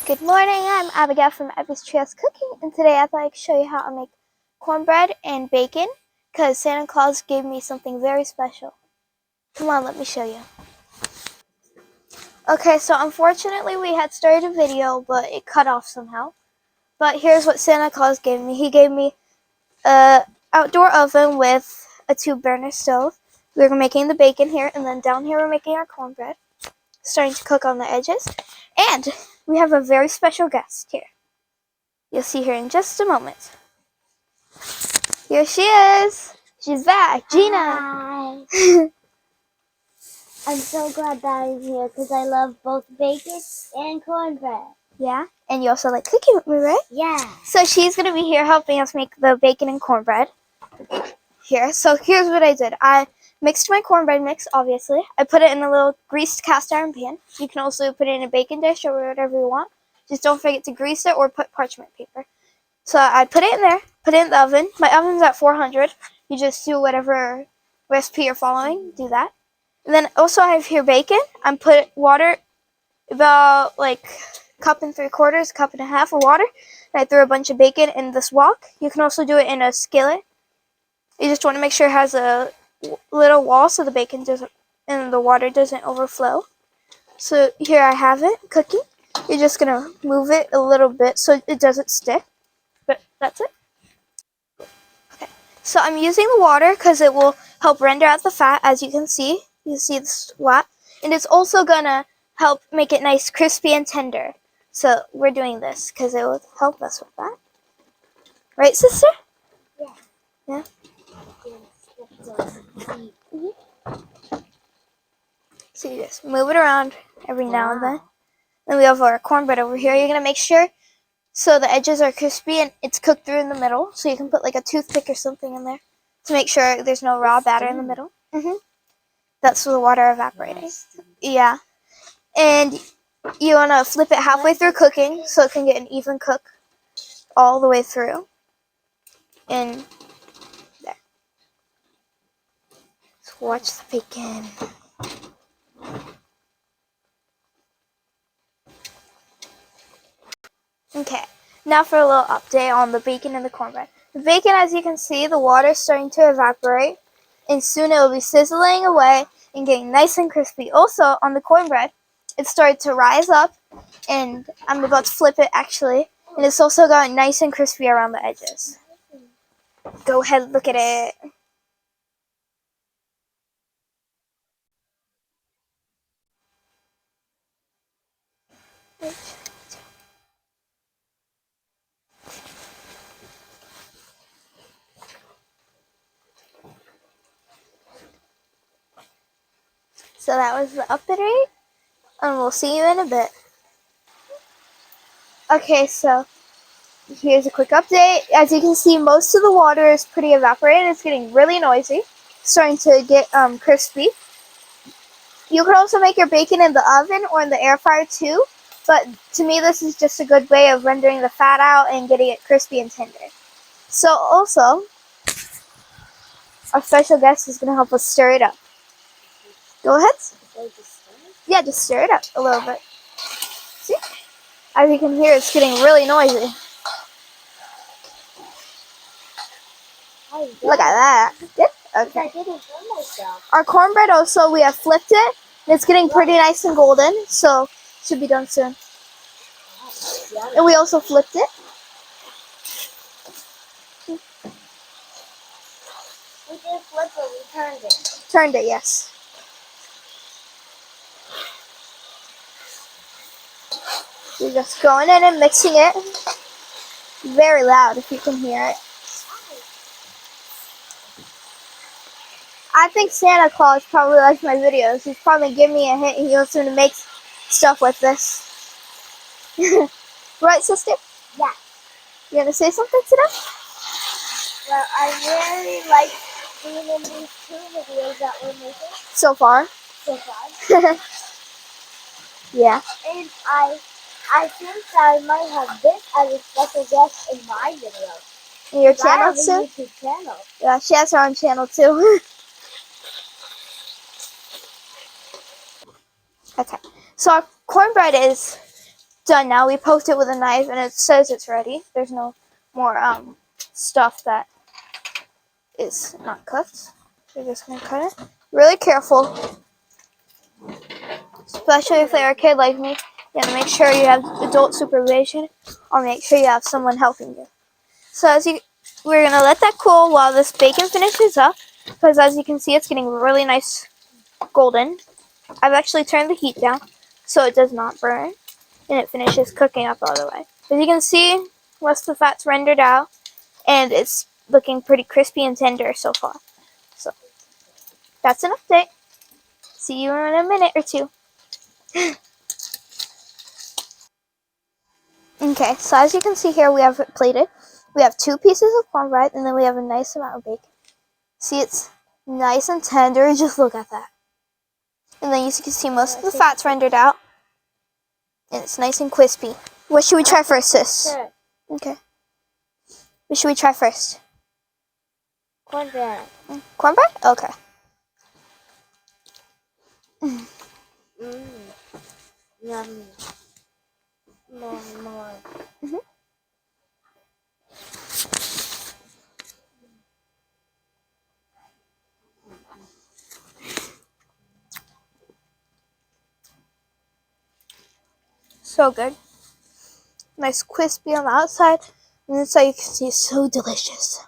Good morning, I'm Abigail from Abby's Trios Cooking, and today I'd like to show you how to make cornbread and bacon, because Santa Claus gave me something very special. Come on, let me show you. Okay, so unfortunately we had started a video, but it cut off somehow. But here's what Santa Claus gave me. He gave me an outdoor oven with a 2-burner stove. We're making the bacon here, and then down here we're making our cornbread, starting to cook on the edges. And we have a very special guest here. You'll see her in just a moment. Here she is. She's back. Gina. Hi. I'm so glad that I'm here because I love both bacon and cornbread. Yeah, and you also like cooking with me, right? Yeah. So she's going to be here helping us make the bacon and cornbread. So here's what I did. I mixed my cornbread mix, obviously. I put it in a little greased cast iron pan. You can also put it in a baking dish or whatever you want. Just don't forget to grease it or put parchment paper. So I put it in there, put it in the oven. My oven's at 400. You just do whatever recipe you're following, do that. And then also I have here bacon. I put water, about like cup and 3/4, cup and a half of water. And I threw a bunch of bacon in this wok. You can also do it in a skillet. You just want to make sure it has a little wall so the bacon doesn't and the water doesn't overflow. So here I have it cooking. You're just gonna move it a little bit so it doesn't stick. But that's it. Okay. So I'm using the water because it will help render out the fat, as you can see. You see the splat. And it's also gonna help make it nice, crispy, and tender. So we're doing this because it will help us with that. Right, sister? Yeah. Yeah? Mm-hmm. So you just move it around every now and then. Then we have our cornbread over here. You're gonna make sure so the edges are crispy and it's cooked through in the middle. So you can put like a toothpick or something in there to make sure there's no raw batter in the middle. That's the water evaporating. Yeah. And you want to flip it halfway through cooking so it can get an even cook all the way through. And there. So watch the bacon. Okay, now for a little update on the bacon and the cornbread. The bacon, as you can see, the water is starting to evaporate, and soon it will be sizzling away and getting nice and crispy. Also, on the cornbread, it started to rise up, and I'm about to flip it actually, and it's also gotten nice and crispy around the edges. Go ahead, look at it. So that was the update, and we'll see you in a bit. Okay, so here's a quick update. As you can see, most of the water is pretty evaporated. It's getting really noisy. Starting to get crispy. You could also make your bacon in the oven or in the air fryer too, but to me this is just a good way of rendering the fat out and getting it crispy and tender. So also, our special guest is going to help us stir it up. Go ahead. Yeah, just stir it up a little bit. See? As you can hear, it's getting really noisy. Look at that. Good? Okay. Our cornbread also, we have flipped it. It's getting pretty nice and golden, so it should be done soon. And we also flipped it. We did flip it, we turned it. Turned it, yes. You're just going in and mixing it. Very loud if you can hear it. I think Santa Claus probably likes my videos. He's probably giving me a hint and he wants me to make stuff with this. Right, sister? Yeah. You gonna say something to them? Well, I really like being in these 2 videos that we're making. So far. Yeah. And I think I might have this as a special guest in my video. In your channel I have a too? YouTube channel. Yeah, she has her own channel too. Okay. So our cornbread is done now. We poked it with a knife and it says it's ready. There's no more stuff that is not cooked. We're just gonna cut it. Really careful, especially if they're a kid like me. You have to make sure you have adult supervision, or make sure you have someone helping you. So we're gonna let that cool while this bacon finishes up, because as you can see, it's getting really nice golden. I've actually turned the heat down so it does not burn, and it finishes cooking up all the way. As you can see, most of the fat's rendered out, and it's looking pretty crispy and tender so far. So that's an update. See you in a minute or two. Okay, so as you can see here, we have it plated. We have 2 pieces of cornbread, and then we have a nice amount of bacon. See, it's nice and tender. Just look at that. And then you can see most of the fat's rendered out, and it's nice and crispy. What should we try first, sis? Okay. What should we try first? Cornbread. Cornbread? Okay. Yummy. More. So good. Nice crispy on the outside, and inside you can see it's so delicious.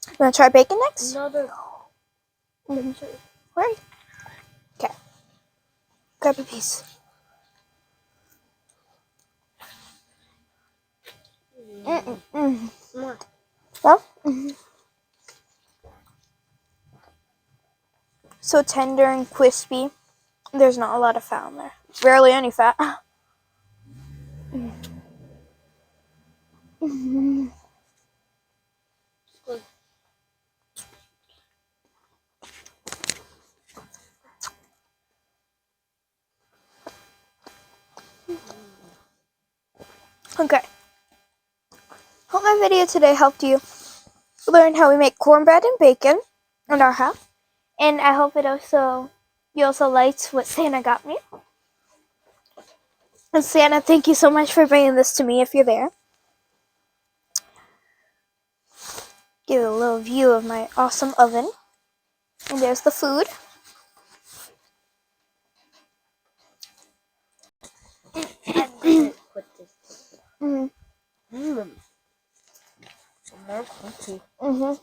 You want to try bacon next? Another. Right. Okay. Grab a piece. More. Well, so tender and crispy. There's not a lot of fat on there. Barely any fat. Good. Okay. Hope my video today helped you learn how we make cornbread and bacon in our house. And I hope you also liked what Santa got me. And Santa, thank you so much for bringing this to me if you're there. Give a little view of my awesome oven. And there's the food. Put this. Mm-hmm. More cookie. Mm-hmm.